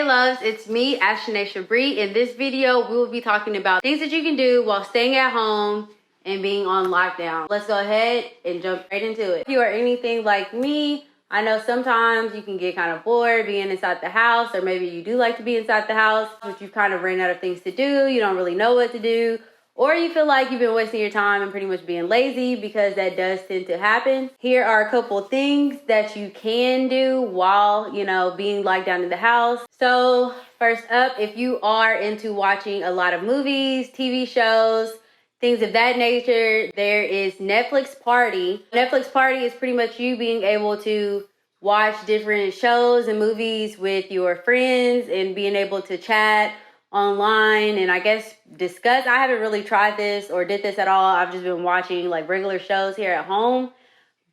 loves, it's me, Ashane Shabree. In this video, we will be talking about things that you can do while staying at home and being on lockdown. Let's go ahead and jump right into it. If you are anything like me, I know sometimes you can get kind of bored being inside the house, or maybe you do like to be inside the house, but you've kind of ran out of things to do. You don't really know what to do, or you feel like you've been wasting your time and pretty much being lazy, because that does tend to happen. Here are a couple things that you can do while, being locked down in the house. So first up, if you are into watching a lot of movies, TV shows, things of that nature, there is Netflix Party. Netflix Party is pretty much you being able to watch different shows and movies with your friends and being able to chat online and I guess discuss. I haven't really tried this or did this at all. I've just been watching like regular shows here at home,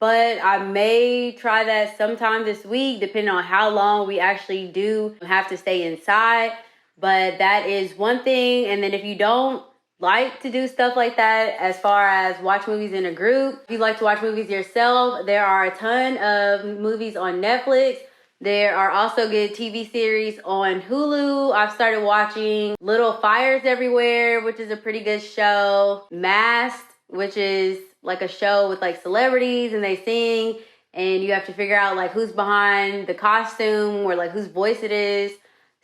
but I may try that sometime this week, depending on how long we actually do have to stay inside. But that is one thing. And then if you don't like to do stuff like that, as far as watch movies in a group, if you like to watch movies yourself, there are a ton of movies on Netflix. There are also good TV series on Hulu. I've started watching Little Fires Everywhere, which is a pretty good show. Masked, which is like a show with like celebrities and they sing and you have to figure out like who's behind the costume or like whose voice it is.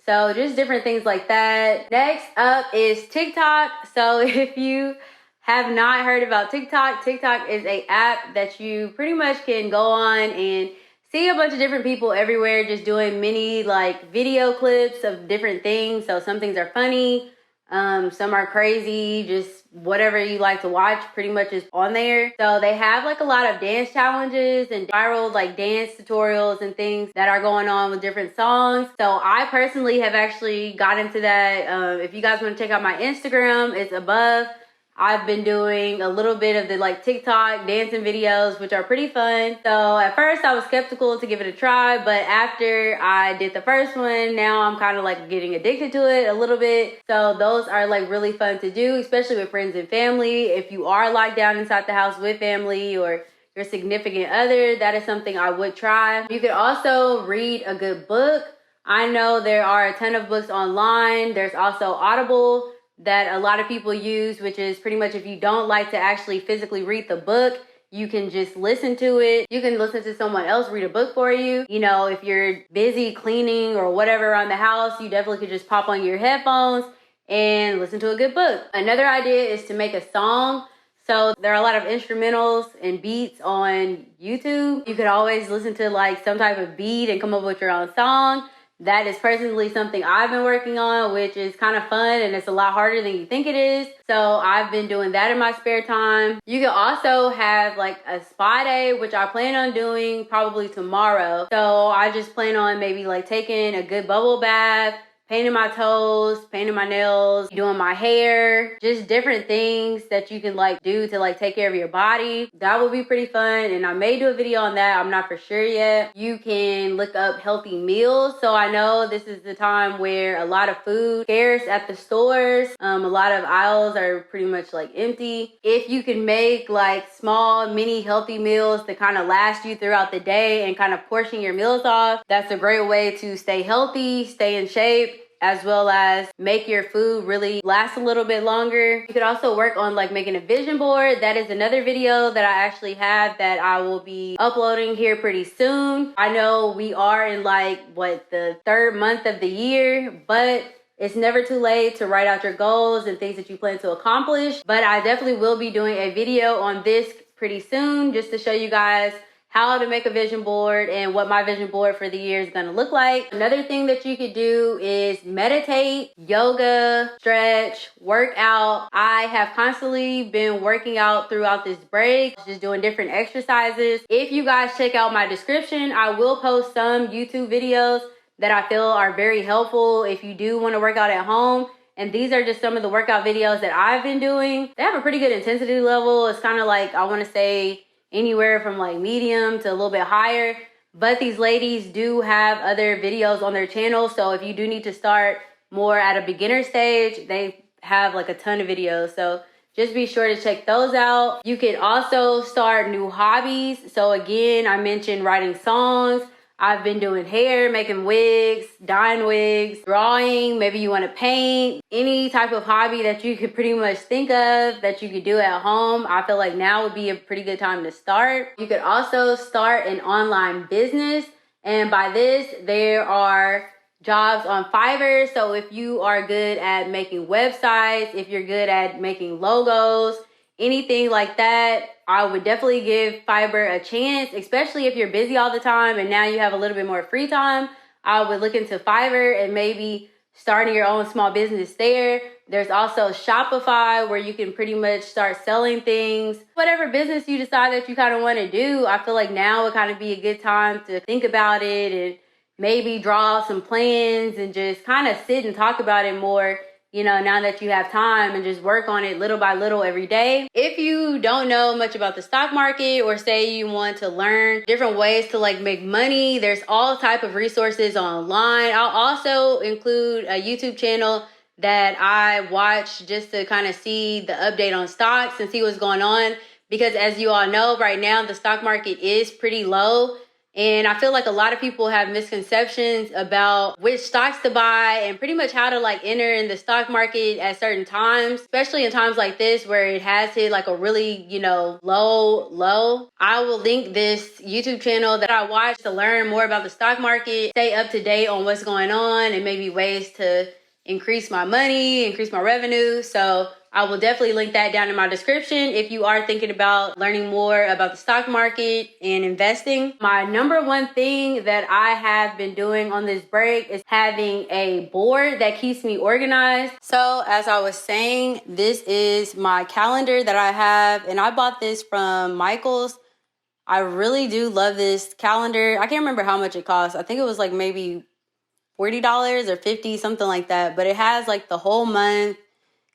So just different things like that. Next up is TikTok. So if you have not heard about TikTok, TikTok is an app that you pretty much can go on and see a bunch of different people everywhere just doing mini like video clips of different things. So some things are funny, some are crazy, just whatever you like to watch pretty much is on there. So they have like a lot of dance challenges and viral like dance tutorials and things that are going on with different songs. So I personally have actually got into that. If you guys want to check out my Instagram, it's above. I've been doing a little bit of the like TikTok dancing videos, which are pretty fun. So at first I was skeptical to give it a try, but after I did the first one, now I'm kind of like getting addicted to it a little bit. So those are like really fun to do, especially with friends and family. If you are locked down inside the house with family or your significant other, that is something I would try. You could also read a good book. I know there are a ton of books online. There's also Audible that a lot of people use, which is pretty much if you don't like to actually physically read the book, you can just listen to it. You can listen to someone else read a book for you. If you're busy cleaning or whatever around the house, you definitely could just pop on your headphones and listen to a good book. Another idea is to make a song. So there are a lot of instrumentals and beats on YouTube. You could always listen to like some type of beat and come up with your own song. That is personally something I've been working on, which is kind of fun and it's a lot harder than you think it is. So I've been doing that in my spare time. You can also have like a spa day, which I plan on doing probably tomorrow. So I just plan on maybe like taking a good bubble bath, painting my toes, painting my nails, doing my hair, just different things that you can like do to like take care of your body. That will be pretty fun. And I may do a video on that. I'm not for sure yet. You can look up healthy meals. So I know this is the time where a lot of food scarce at the stores. A lot of aisles are pretty much like empty. If you can make like small mini healthy meals to kind of last you throughout the day and kind of portion your meals off, that's a great way to stay healthy, stay in shape, as well as make your food really last a little bit longer. You could also work on like making a vision board. That is another video that I actually have that I will be uploading here pretty soon. I know we are in like the third month of the year, but it's never too late to write out your goals and things that you plan to accomplish. But I definitely will be doing a video on this pretty soon just to show you guys how to make a vision board and what my vision board for the year is going to look like. Another thing that you could do is meditate, yoga, stretch, work out. I have constantly been working out throughout this break, just doing different exercises. If you guys check out my description, I will post some YouTube videos that I feel are very helpful if you do want to work out at home. And these are just some of the workout videos that I've been doing. They have a pretty good intensity level. It's kind of like, I want to say, anywhere from like medium to a little bit higher, but these ladies do have other videos on their channel. So if you do need to start more at a beginner stage, they have like a ton of videos. So just be sure to check those out. You can also start new hobbies. So again, I mentioned writing songs. I've been doing hair, making wigs, dyeing wigs, drawing. Maybe you want to paint. Any type of hobby that you could pretty much think of that you could do at home, I feel like now would be a pretty good time to start. You could also start an online business. And by this, there are jobs on Fiverr. So if you are good at making websites, if you're good at making logos, anything like that, I would definitely give Fiverr a chance, especially if you're busy all the time and now you have a little bit more free time. I would look into Fiverr and maybe starting your own small business there. There's also Shopify where you can pretty much start selling things. Whatever business you decide that you kind of want to do, I feel like now would kind of be a good time to think about it and maybe draw some plans and just kind of sit and talk about it more, you know, now that you have time, and just work on it little by little every day. If you don't know much about the stock market, or say you want to learn different ways to like make money, there's all type of resources online. I'll also include a YouTube channel that I watch just to kind of see the update on stocks and see what's going on. Because as you all know, right now the stock market is pretty low. And I feel like a lot of people have misconceptions about which stocks to buy and pretty much how to like enter in the stock market at certain times, especially in times like this where it has hit like a really, you know, low. I will link this YouTube channel that I watch to learn more about the stock market, stay up to date on what's going on, and maybe ways to increase my money, increase my revenue. So I will definitely link that down in my description if you are thinking about learning more about the stock market and investing. My number one thing that I have been doing on this break is having a board that keeps me organized. So as I was saying, this is my calendar that I have, and I bought this from Michael's. I really do love this calendar. I can't remember how much it cost. I think it was like maybe $40 or $50, something like that. But it has like the whole month.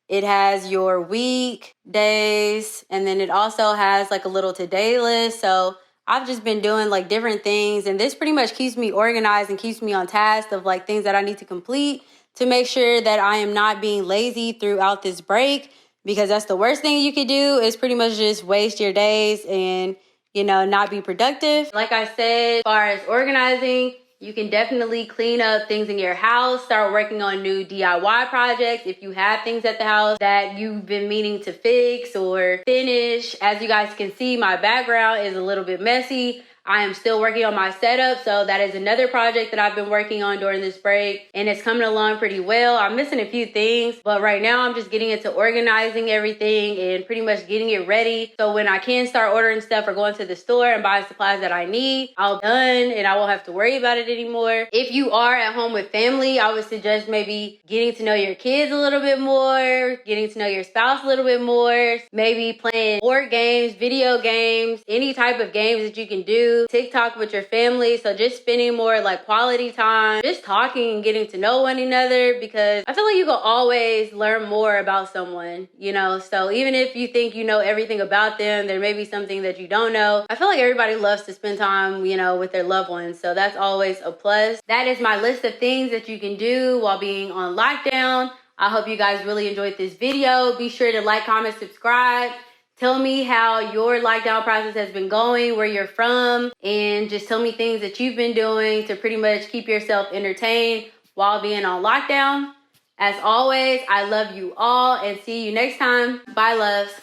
It has your week, days, and then it also has like a little today list. So I've just been doing like different things, and this pretty much keeps me organized and keeps me on task of like things that I need to complete to make sure that I am not being lazy throughout this break, because that's the worst thing you could do is pretty much just waste your days and, you know, not be productive. Like I said, as far as organizing, you can definitely clean up things in your house, start working on new DIY projects. If you have things at the house that you've been meaning to fix or finish. As you guys can see, my background is a little bit messy. I am still working on my setup, so that is another project that I've been working on during this break, and it's coming along pretty well. I'm missing a few things, but right now I'm just getting into organizing everything and pretty much getting it ready, so when I can start ordering stuff or going to the store and buying supplies that I need, I'll be done and I won't have to worry about it anymore. If you are at home with family, I would suggest maybe getting to know your kids a little bit more, getting to know your spouse a little bit more, maybe playing board games, video games, any type of games that you can do. TikTok with your family. So just spending more like quality time, just talking and getting to know one another, because I feel like you can always learn more about someone, you know. So even if you think you know everything about them, there may be something that you don't know. I feel like everybody loves to spend time, you know, with their loved ones, so that's always a plus. That is my list of things that you can do while being on lockdown. I hope you guys really enjoyed this video. Be sure to like, comment, subscribe. Tell me how your lockdown process has been going, where you're from, and just tell me things that you've been doing to pretty much keep yourself entertained while being on lockdown. As always, I love you all and see you next time. Bye, loves.